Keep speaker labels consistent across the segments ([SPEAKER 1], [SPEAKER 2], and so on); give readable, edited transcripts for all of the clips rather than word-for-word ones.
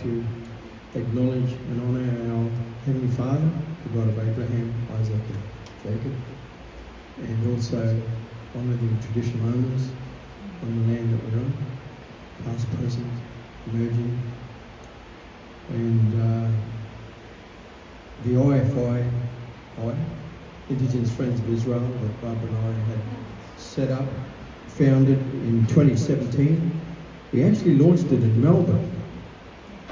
[SPEAKER 1] to acknowledge and honour our Heavenly Father, the God of Abraham, Isaac and Jacob, and also honour the traditional owners on the land that we're on, past, present, emerging, and the IFII, Indigenous Friends of Israel, that Barbara and I had set up, founded in 2017. We actually launched it in Melbourne,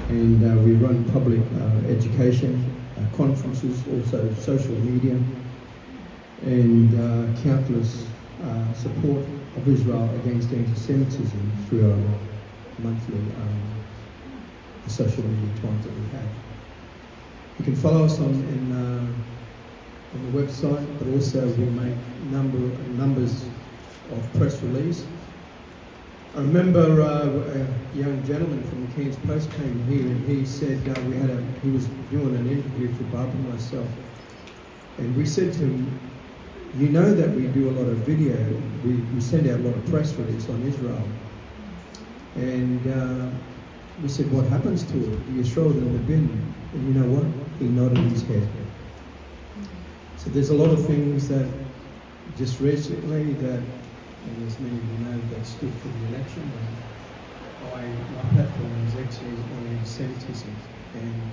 [SPEAKER 1] and we run public education, conferences, also social media, and countless support of Israel against anti-Semitism through our monthly social media times that we have. You can follow us on the website, but also we make numbers of press release. I remember a young gentleman from the Cairns Post came here, and he said he was doing an interview for Barbara and myself, and we said to him, you know that we do a lot of video, we send out a lot of press release on Israel, and we said, what happens to it? Do you throw it in the bin? And you know what? He nodded his head. So there's a lot of things that just recently that, and as many of you know, that stood for the election. My platform is actually on anti-Semitism, and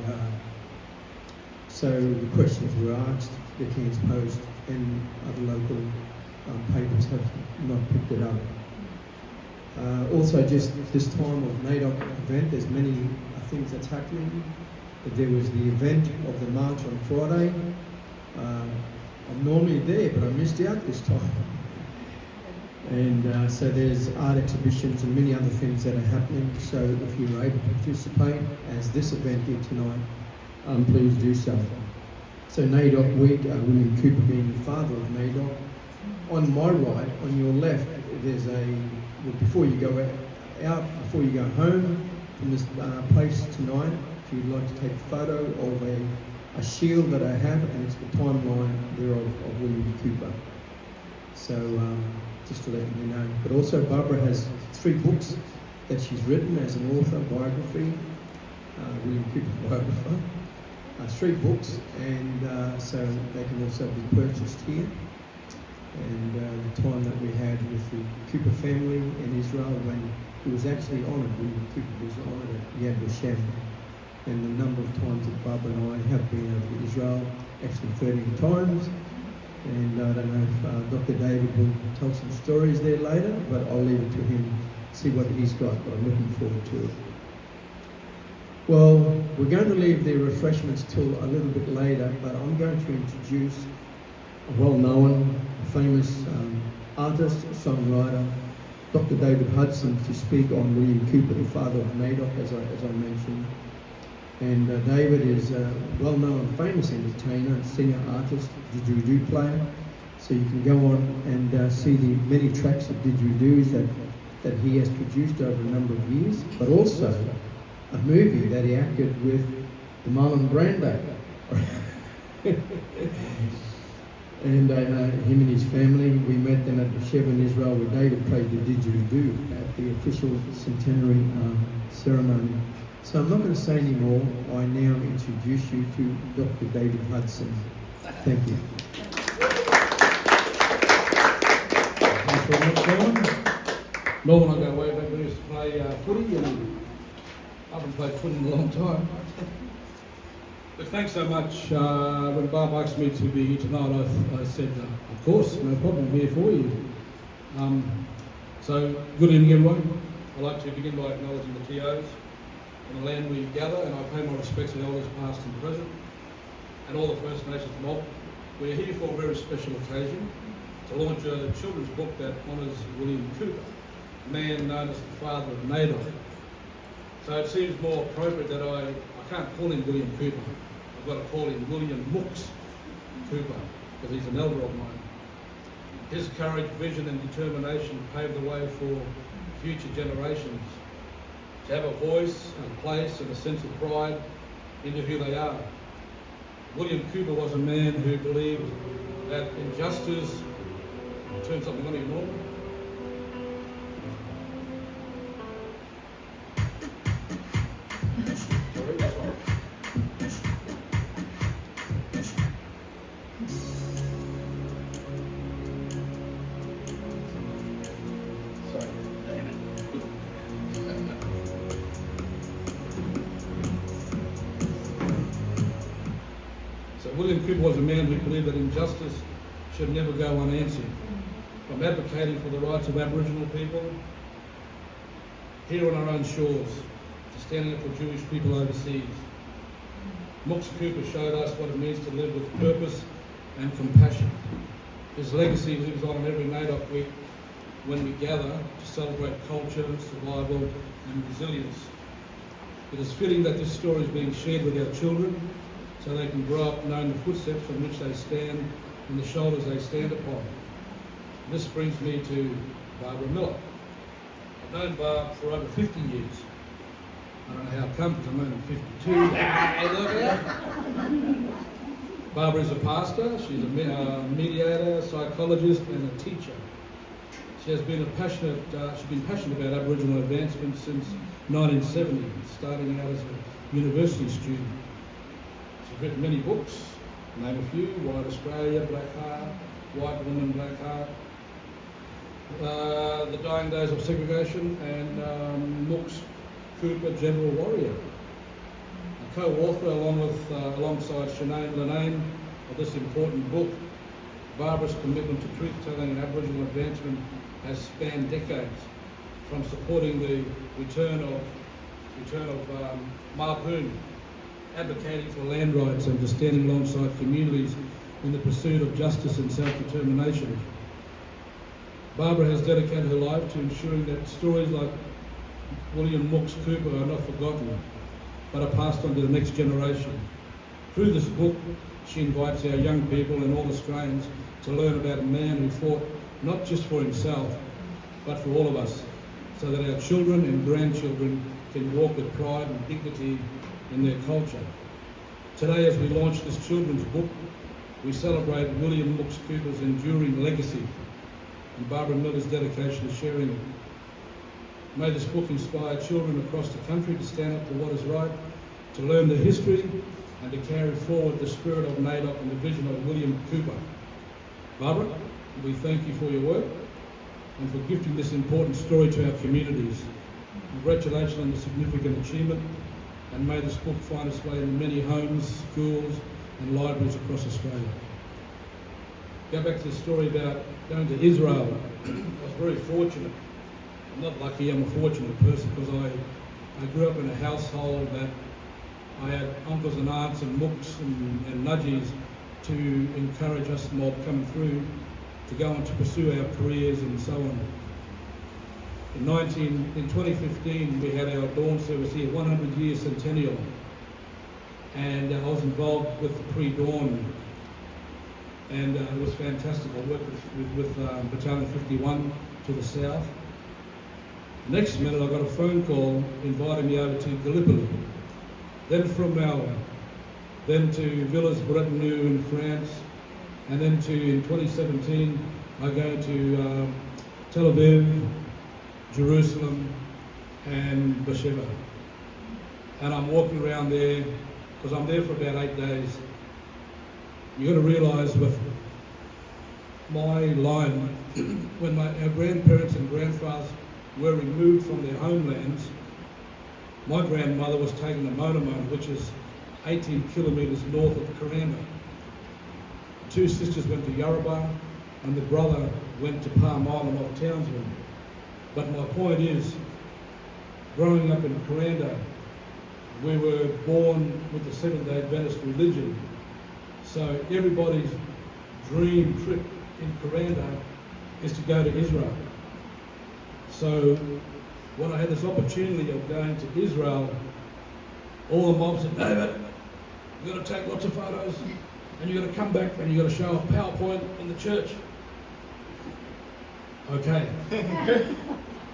[SPEAKER 1] so the questions were asked. The Cairns Post and other local papers have not picked it up. Also, just this time of NAIDOC event, there's many things that's happening. There was the event of the march on Friday. I'm normally there, but I missed out this time. And so there's art exhibitions and many other things that are happening. So if you're able to participate, as this event here tonight, please do so. So NAIDOC week, William Cooper being the father of NAIDOC. On my right, on your left, there's before you go out, before you go home from this place tonight, if you'd like to take a photo of a shield that I have, and it's the timeline there of William Cooper. So just to let you know. But also Barbara has 3 books that she's written as an author, biography, William Cooper biographer. 3 books, and so they can also be purchased here. And the time that we had with the Cooper family in Israel when he was actually honoured, William Cooper was honoured at Yad Vashem, and the number of times that Barbara and I have been over to Israel, actually 13 times, and I don't know if Dr. David will tell some stories there later, but I'll leave it to him, see what he's got, but I'm looking forward to it. Well, we're going to leave the refreshments till a little bit later, but I'm going to introduce a well-known, famous artist, songwriter, Dr. David Hudson, to speak on William Cooper, the father of NAIDOC, as I mentioned. And David is a well-known, famous entertainer, singer, artist, didgeridoo player. So you can go on and see the many tracks of didgeridoos that he has produced over a number of years, but also a movie that he acted with the Marlon Brando. And him and his family, we met them at the Shev in Israel, where David played the didgeridoo at the official centenary ceremony. So I'm not going to say any more. I now introduce you to Dr. David Hudson. Thank you.
[SPEAKER 2] Thanks very much, Norman. Norman and I go way back when we used to play footy, and I haven't played footy in a long time. But thanks so much. When Barb asked me to be here tonight, I said, of course, no problem, I'm here for you. So, good evening everyone. I'd like to begin by acknowledging the TOs on the land we gather, and I pay my respects to elders past and present, and all the First Nations mob. We're here for a very special occasion, to launch a children's book that honours William Cooper, a man known as the father of NAIDOC. So it seems more appropriate that I can't call him William Cooper. I've got to call him William Mooks Cooper, because he's an elder of mine. His courage, vision and determination paved the way for future generations to have a voice and a place and a sense of pride into who they are. William Cooper was a man who believed that injustice, turn something on you, Norman. William Cooper was a man who believed that injustice should never go unanswered. From advocating for the rights of Aboriginal people here on our own shores to standing up for Jewish people overseas. Mux Cooper showed us what it means to live with purpose and compassion. His legacy lives on every NAIDOC week when we gather to celebrate culture, survival and resilience. It is fitting that this story is being shared with our children so they can grow up knowing the footsteps on which they stand and the shoulders they stand upon. This brings me to Barbara Miller. I've known Barb for over 50 years. I don't know how it comes, I'm only 52. Barbara is a pastor, she's a mediator, psychologist and a teacher. She has been passionate about Aboriginal advancement since 1970, starting out as a university student. She's written many books, name a few: White Australia, Black Heart, White Woman, Black Heart, The Dying Days of Segregation, and Mux Cooper, General Warrior. A co-author alongside Sinead Linane of this important book. Barbara's commitment to truth-telling and Aboriginal advancement has spanned decades, from supporting the return of Mapoon, advocating for land rights and to standing alongside communities in the pursuit of justice and self-determination. Barbara has dedicated her life to ensuring that stories like William Mux Cooper are not forgotten, but are passed on to the next generation. Through this book, she invites our young people and all Australians to learn about a man who fought not just for himself, but for all of us, so that our children and grandchildren can walk with pride and dignity in their culture. Today, as we launch this children's book, we celebrate William Mux Cooper's enduring legacy and Barbara Miller's dedication to sharing it. May this book inspire children across the country to stand up for what is right, to learn the history and to carry forward the spirit of NAIDOC and the vision of William Cooper. Barbara, we thank you for your work and for gifting this important story to our communities. Congratulations on the significant achievement, and may this book find its way in many homes, schools and libraries across Australia. Go back to the story about going to Israel. I was very fortunate. I'm not lucky, I'm a fortunate person, because I grew up in a household that I had uncles and aunts and mooks and nudgies to encourage us mob coming through to go on to pursue our careers and so on. In 2015, we had our dawn service here, 100-year centennial, and I was involved with the pre-dawn, and it was fantastic. I worked with Battalion 51 to the south. Next minute, I got a phone call inviting me over to Gallipoli, then from Melbourne, then to Villers-Bretonneux in France, and then in 2017, I go to Tel Aviv, Jerusalem, and Beersheba. And I'm walking around there, because I'm there for about 8 days. You've got to realise with my line, when our grandparents and grandfathers were removed from their homelands, my grandmother was taken to Motormone, which is 18 kilometres north of Coranda. The two sisters went to Yarrabah, and the brother went to Palm Island off Townsville. But my point is, growing up in Coranda, we were born with the Seventh-day Adventist religion. So everybody's dream trip in Coranda is to go to Israel. So when I had this opportunity of going to Israel, all the mobs said, David, you've got to take lots of photos, and you've got to come back and you've got to show a PowerPoint in the church. Okay.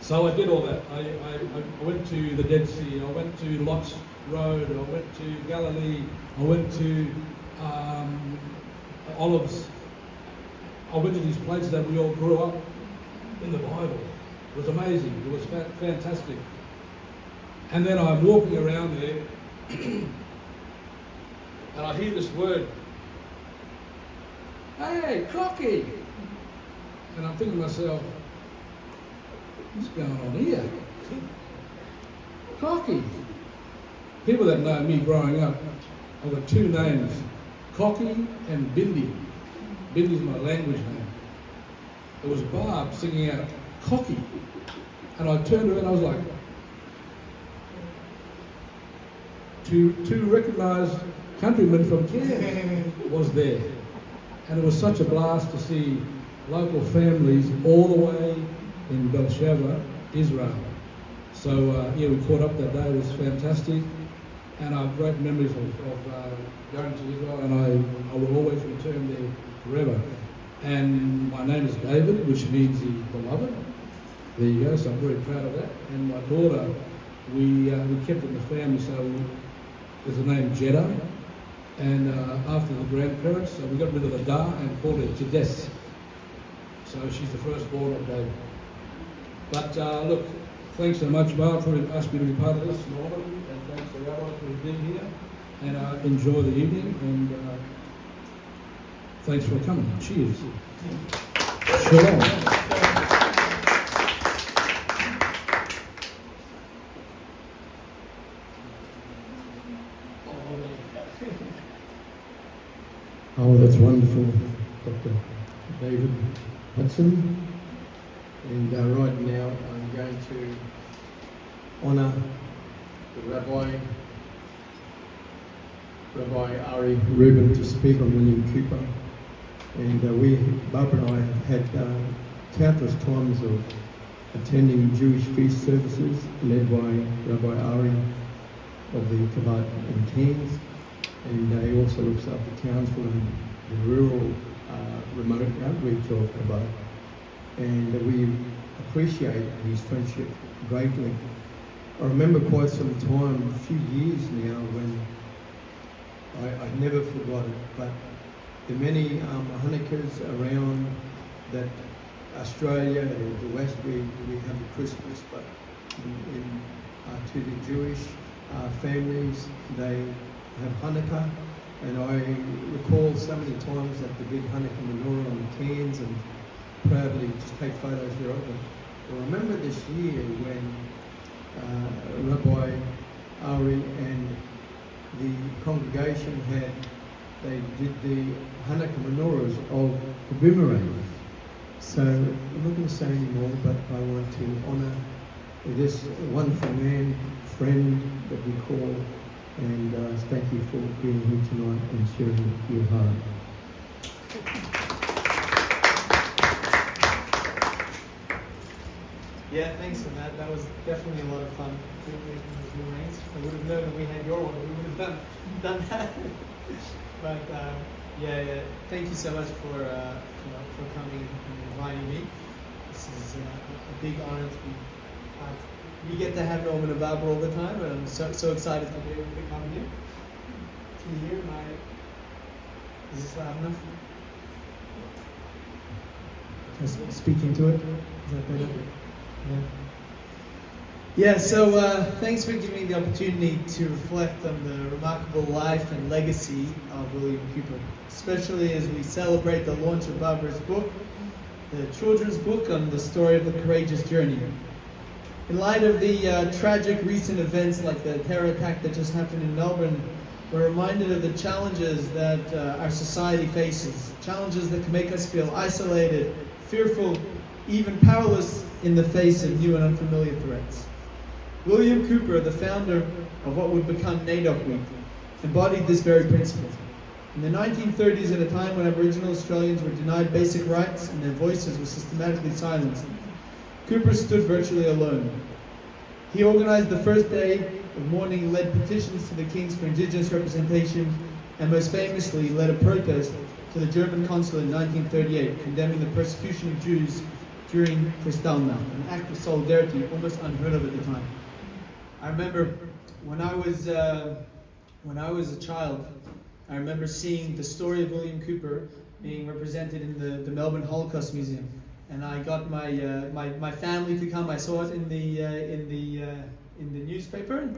[SPEAKER 2] So I did all that. I went to the Dead Sea, I went to Lot's Road, I went to Galilee, I went to Olives. I went to these places that we all grew up in the Bible. It was amazing, it was fantastic. And then I'm walking around there and I hear this word, hey, Crocky! And I'm thinking to myself, what's going on here? Crocky! People that know me growing up, I've got two names, Cocky and Bindi. Bindi's my language name. There was Barb singing out Cocky. And I turned around and I was like, two recognised countrymen from Cairns was there. And it was such a blast to see local families all the way in Beersheba, Israel. So yeah, we caught up that day. It was fantastic. And I have great memories of going to Israel, and I will always return there forever. And my name is David, which means the beloved. There you go, so I'm very proud of that. And my daughter, we kept it in the family, so there's the name Jeddah. And after the grandparents, so we got rid of the Da and called it Jedess. So she's the firstborn of David. But look, thanks so much, Barb, for asking me to be part of this, Norman, and thanks to Rabbi for being here. And enjoy the evening, and thanks for coming. Cheers. Shalom.
[SPEAKER 1] Oh, that's wonderful, Dr. David Hudson. And right now I'm going to honour the Rabbi Ari Rubin to speak on William Cooper. And Barbara and I have had countless times of attending Jewish feast services led by Rabbi Ari of the Kabbat in Cairns. And he also looks after Townsville and the rural remote outreach of Rabbi. And we appreciate his friendship greatly. I remember quite some time, a few years now, when I never forgot it, but the many Hanukkahs around that Australia and the West, we have the Christmas, but to the Jewish families, they have Hanukkah, and I recall so many times at the big Hanukkah menorah on the Cairns and proudly just take photos there of them. I remember this year when Rabbi Ari and the congregation they did the Hanukkah menorahs of the boomerangs. So I'm not going to say any more, but I want to honour this wonderful man, friend that we call, and thank you for being here tonight and sharing your heart.
[SPEAKER 3] Yeah, thanks for that. That was definitely a lot of fun. I would have known that we had your one. We would have done that. But yeah, thank you so much for coming and inviting me. This is a big honor to be. We get to have Norman and Barbara all the time, and I'm so excited to be able to come here. To hear is this loud enough?
[SPEAKER 1] Just speaking to it. Is that better?
[SPEAKER 3] Yeah, so thanks for giving me the opportunity to reflect on the remarkable life and legacy of William Cooper, especially as we celebrate the launch of Barbara's book, the children's book on the story of the courageous journey. In light of the tragic recent events like the terror attack that just happened in Melbourne, we're reminded of the challenges that our society faces, challenges that can make us feel isolated, fearful, even powerless in the face of new and unfamiliar threats. William Cooper, the founder of what would become NAIDOC Week, embodied this very principle. In the 1930s, at a time when Aboriginal Australians were denied basic rights and their voices were systematically silenced, Cooper stood virtually alone. He organised the first day of mourning, led petitions to the Kings for Indigenous representation, and most famously led a protest to the German consulate in 1938, condemning the persecution of Jews during Kristallnacht, an act of solidarity almost unheard of at the time. I remember when I was a child, I remember seeing the story of William Cooper being represented in the Melbourne Holocaust Museum, and I got my family to come. I saw it in the newspaper,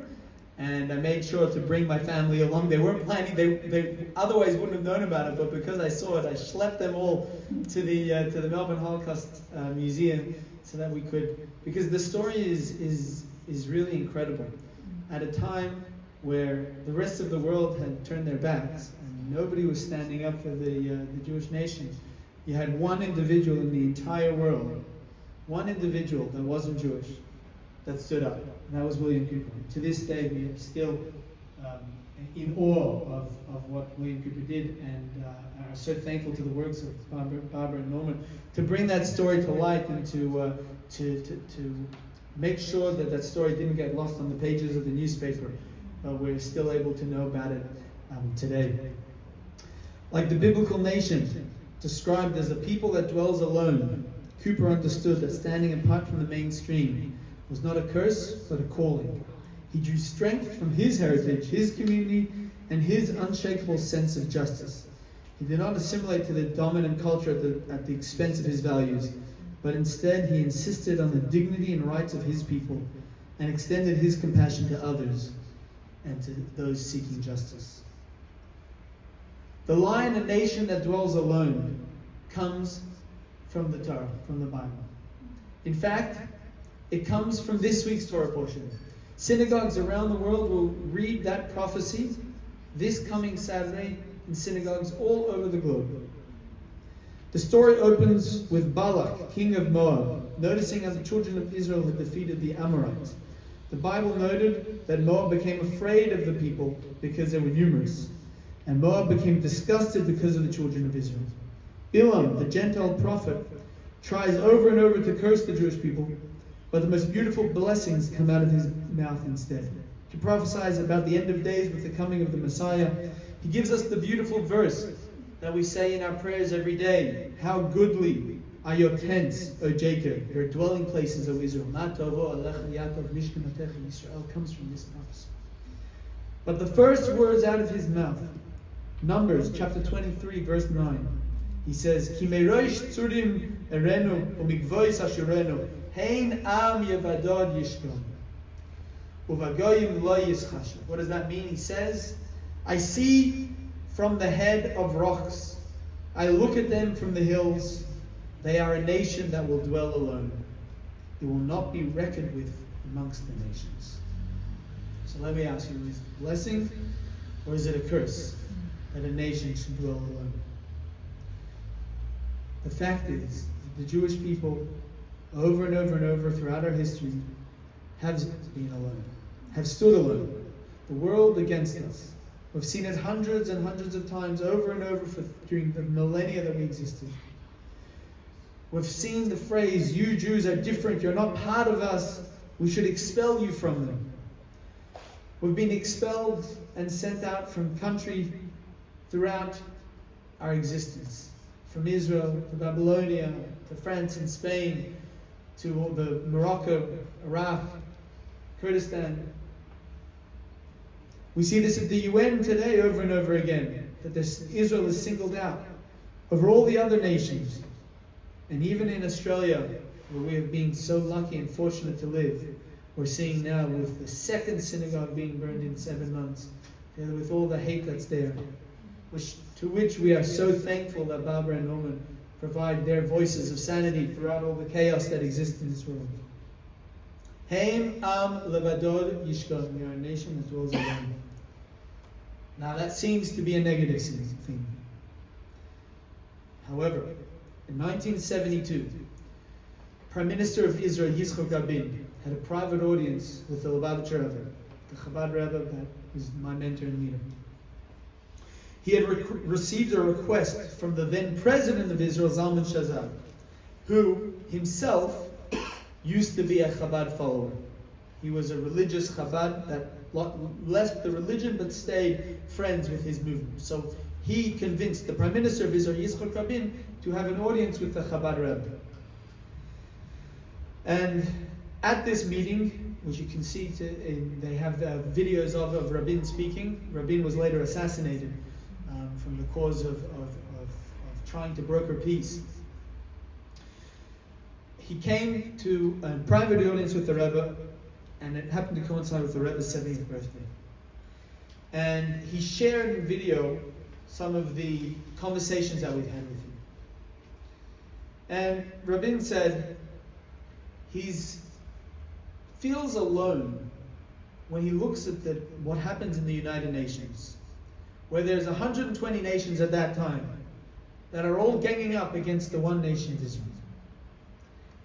[SPEAKER 3] and I made sure to bring my family along. They weren't planning; they otherwise wouldn't have known about it. But because I saw it, I schlepped them all to the Melbourne Holocaust Museum so that we could, because the story is really incredible. At a time where the rest of the world had turned their backs, and Nobody was standing up for the Jewish nation. You had one individual in the entire world, one individual that wasn't Jewish, that stood up, and that was William Cooper. To this day, we are still in awe of what William Cooper did, and are so thankful to the works of Barbara and Norman to bring that story to light and to make sure that that story didn't get lost on the pages of the newspaper. We're still able to know about it today. Like the biblical nation, described as a people that dwells alone, Cooper understood that standing apart from the mainstream was not a curse, but a calling. He drew strength from his heritage, his community, and his unshakable sense of justice. He did not assimilate to the dominant culture at the expense of his values, but instead he insisted on the dignity and rights of his people and extended his compassion to others and to those seeking justice. The line, a nation that dwells alone, comes from the Torah, from the Bible. In fact, it comes from this week's Torah portion. Synagogues around the world will read that prophecy this coming Saturday in synagogues all over the globe. The story opens with Balak, king of Moab, noticing how the children of Israel had defeated the Amorites. The Bible noted that Moab became afraid of the people because they were numerous, and Moab became disgusted because of the children of Israel. Bilam, the Gentile prophet, tries over and over to curse the Jewish people, but the most beautiful blessings come out of his mouth instead. He prophesies about the end of days with the coming of the Messiah. He gives us the beautiful verse that we say in our prayers every day. How goodly are your tents, O Jacob, your dwelling places, O Israel. Israel comes from this prophecy. But the first words out of his mouth, Numbers chapter 23, verse 9, he says, Ki meirosh tzurim erenu umikvois ashurenu hein am yevadod yishkon uvagoyim lo yischashu. What does that mean? He says, I see from the head of rocks, I look at them from the hills, they are a nation that will dwell alone. It will not be reckoned with amongst the nations. So let me ask you, is it a blessing or is it a curse that a nation should dwell alone? The fact is, the Jewish people, over and over and over throughout our history, have been alone, have stood alone. The world against us. We've seen it hundreds and hundreds of times over and over during the millennia that we existed. We've seen the phrase, you Jews are different, you're not part of us, we should expel you from them. We've been expelled and sent out from country throughout our existence. From Israel to Babylonia, to France and Spain, to the Morocco, Iraq, Kurdistan. We see this at the UN today over and over again, that Israel is singled out over all the other nations. And even in Australia, where we have been so lucky and fortunate to live, we're seeing now with the second synagogue being burned in 7 months, together with all the hate that's there, to which we are so thankful that Barbara and Norman provide their voices of sanity throughout all the chaos that exists in this world. Heim am levadod yishkon. We are a nation that dwells alone. Now that seems to be a negative thing. However, in 1972, Prime Minister of Israel Yitzchak Rabin had a private audience with the Lubavitcher Rebbe, the Chabad Rebbe that was my mentor and leader. He had received a request from the then president of Israel, Zalman Shazar, who himself used to be a Chabad follower. He was a religious Chabad that left the religion but stayed friends with his movement. So he convinced the Prime Minister of Israel, Yitzchak Rabin, to have an audience with the Chabad Rebbe. And at this meeting, which you can see, they have videos of Rabin speaking. Rabin was later assassinated from the cause of trying to broker peace. He came to a private audience with the Rebbe, and it happened to coincide with the Rebbe's 70th birthday. And he shared in video some of the conversations that we've had with him. And Rubin said he feels alone when he looks at what happens in the United Nations, where there's 120 nations at that time that are all ganging up against the one nation of Israel.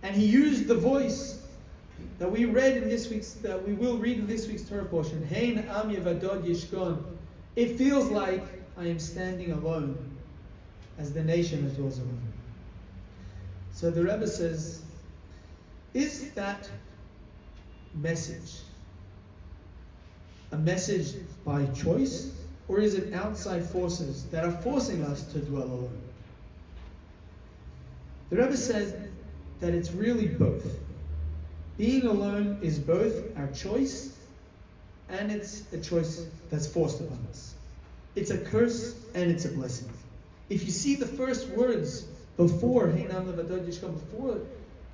[SPEAKER 3] And he used the voice that we read in this week's, that we will read in this week's Torah portion. Hein am yevadod yishkon. It feels like I am standing alone as the nation that dwells alone. So the Rebbe says, is that message a message by choice, or is it outside forces that are forcing us to dwell alone? The Rebbe said that it's really both. Being alone is both our choice and it's a choice that's forced upon us. It's a curse and it's a blessing. If you see the first words before before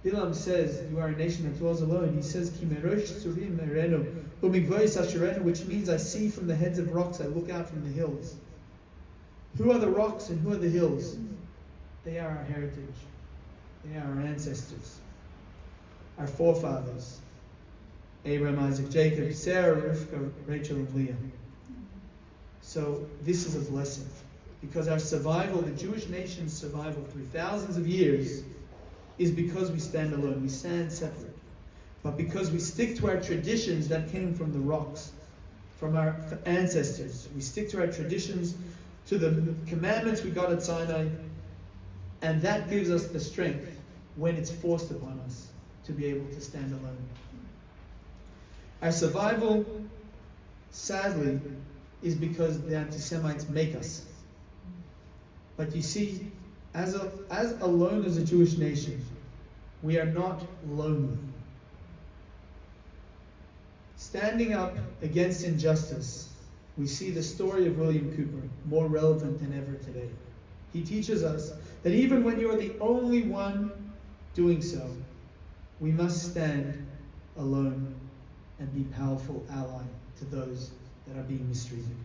[SPEAKER 3] Bilam says you are a nation that dwells alone, he says Ki merosh tzurim merenu umigvois asherenu, which means I see from the heads of rocks, I look out from the hills. Who are the rocks and who are the hills? They are our heritage. They are our ancestors, our forefathers. Abraham, Isaac, Jacob, Sarah, Rivka, Rachel, and Leah. So this is a blessing, because our survival, the Jewish nation's survival through thousands of years, is because we stand alone, we stand separate. But because we stick to our traditions that came from the rocks, from our ancestors, we stick to our traditions, to the commandments we got at Sinai, and that gives us the strength when it's forced upon us to be able to stand alone. Our survival, sadly, is because the anti-Semites make us. But you see, as alone as a Jewish nation, we are not lonely. Standing up against injustice, we see the story of William Cooper more relevant than ever today. He teaches us that even when you are the only one doing so, we must stand alone and be powerful ally to those that are being mistreated.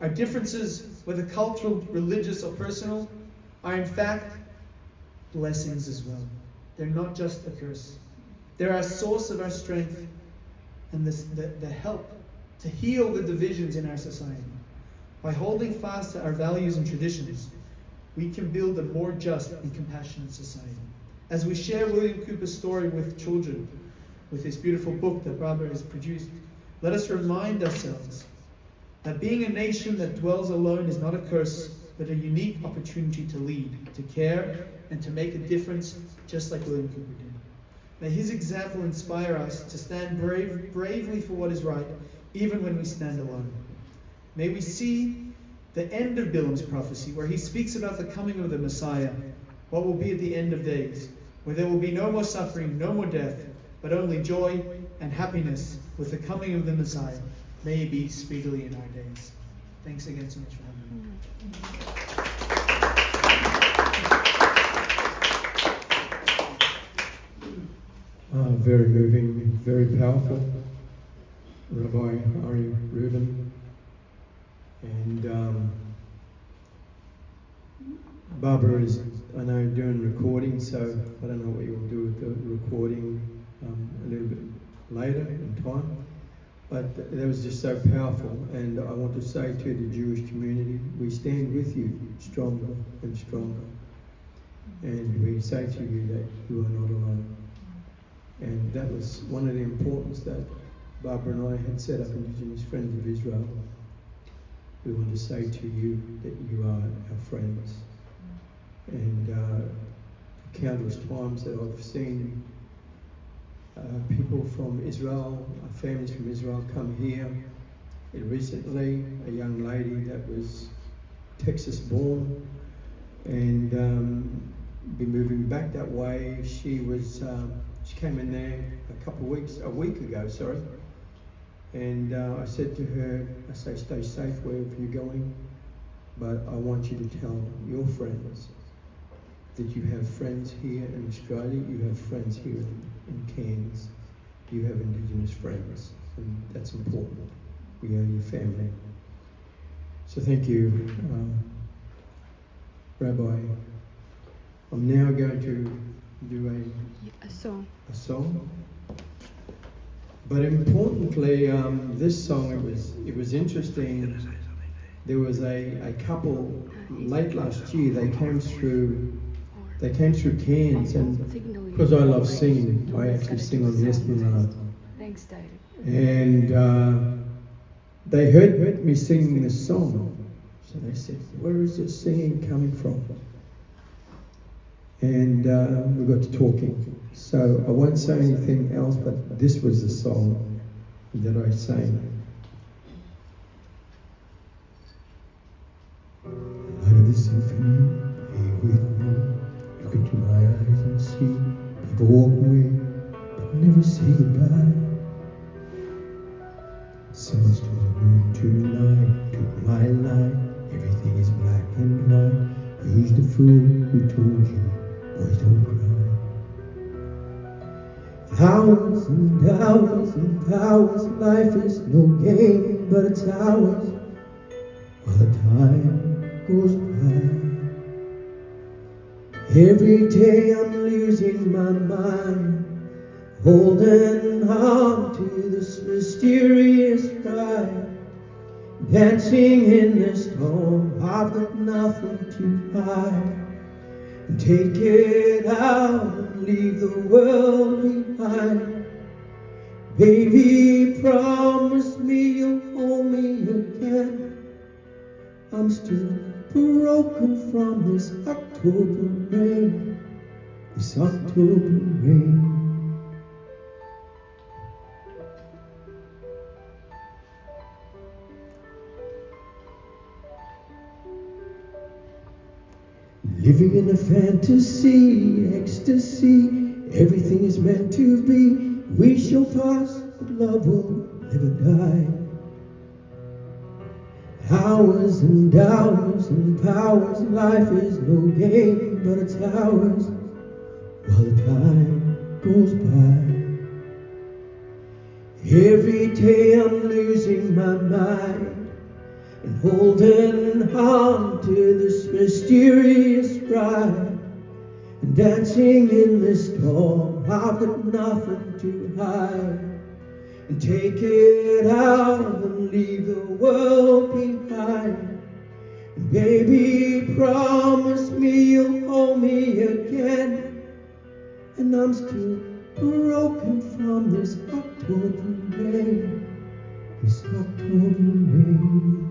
[SPEAKER 3] Our differences, whether cultural, religious, or personal, are in fact blessings as well. They're not just a curse. They're a source of our strength and the help to heal the divisions in our society. By holding fast to our values and traditions, we can build a more just and compassionate society. As we share William Cooper's story with children, with this beautiful book that Rabbi has produced, let us remind ourselves that being a nation that dwells alone is not a curse, but a unique opportunity to lead, to care, and to make a difference, just like William Cooper did. May his example inspire us to stand bravely for what is right, even when we stand alone. May we see the end of Bilam's prophecy, where he speaks about the coming of the Messiah, what will be at the end of days, where there will be no more suffering, no more death, but only joy and happiness with the coming of the Messiah. May it be speedily in our days. Thanks again so much for having me.
[SPEAKER 1] Very moving, very powerful. Rabbi Rubin. And Barbara is, I know, doing recording, so I don't know what you'll do with the recording a little bit later in time. But that was just so powerful, and I want to say to the Jewish community, we stand with you stronger and stronger. And we say to you that you are not alone. And that was one of the importance that Barbara and I had set up Indigenous Friends of Israel. We want to say to you that you are our friends. And countless times that I've seen people from Israel, families from Israel come here. And recently, a young lady that was Texas born and been moving back that way. She came in there a week ago, and I said to her, I say, stay safe wherever you're going, but I want you to tell your friends that you have friends here in Australia, you have friends here in Cairns, you have Indigenous friends, and that's important. We are your family. So thank you, Rabbi. I'm now going to do a song. But importantly, this song, it was interesting There was a couple late last year. They came through Cairns, and because I love singing, I actually sing on the Esplanade.
[SPEAKER 4] Thanks, David.
[SPEAKER 1] And they heard me singing this song, so they said, "Where is this singing coming from?" And we got to talking. So I won't say anything else, but this was the song that I sang. Out of the symphony, here with me, look into my eyes and see people walk away, but never say goodbye. Someone stood a moon tonight, took my life, everything is black and white. Who's the fool who told you, boys don't cry? Hours and hours and hours, life is no game, but it's ours, while the time goes by. Every day I'm losing my mind, holding on to this mysterious ride, dancing in this storm. I've got nothing to hide. Take it out and leave the world behind. Baby, promise me you'll hold me again. I'm still broken from this October rain, this October rain. Living in a fantasy, ecstasy, everything is meant to be. We shall pass, but love will never die. Hours and hours and powers, life is no game, but it's ours, while the time goes by. Every day I'm losing my mind, and holding on to this mysterious ride, and dancing in this storm. I've got nothing to hide. And take it out and leave the world behind. And baby, promise me you'll hold me again. And I'm still broken from this October rain, this October rain.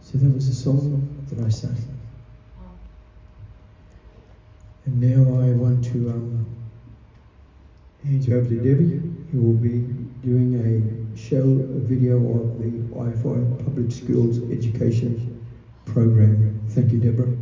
[SPEAKER 1] So that was the song that I sang. And now I want to hand you over to Debbie, who will be doing a video of the IFII Public Schools Education Program. Thank you, Deborah.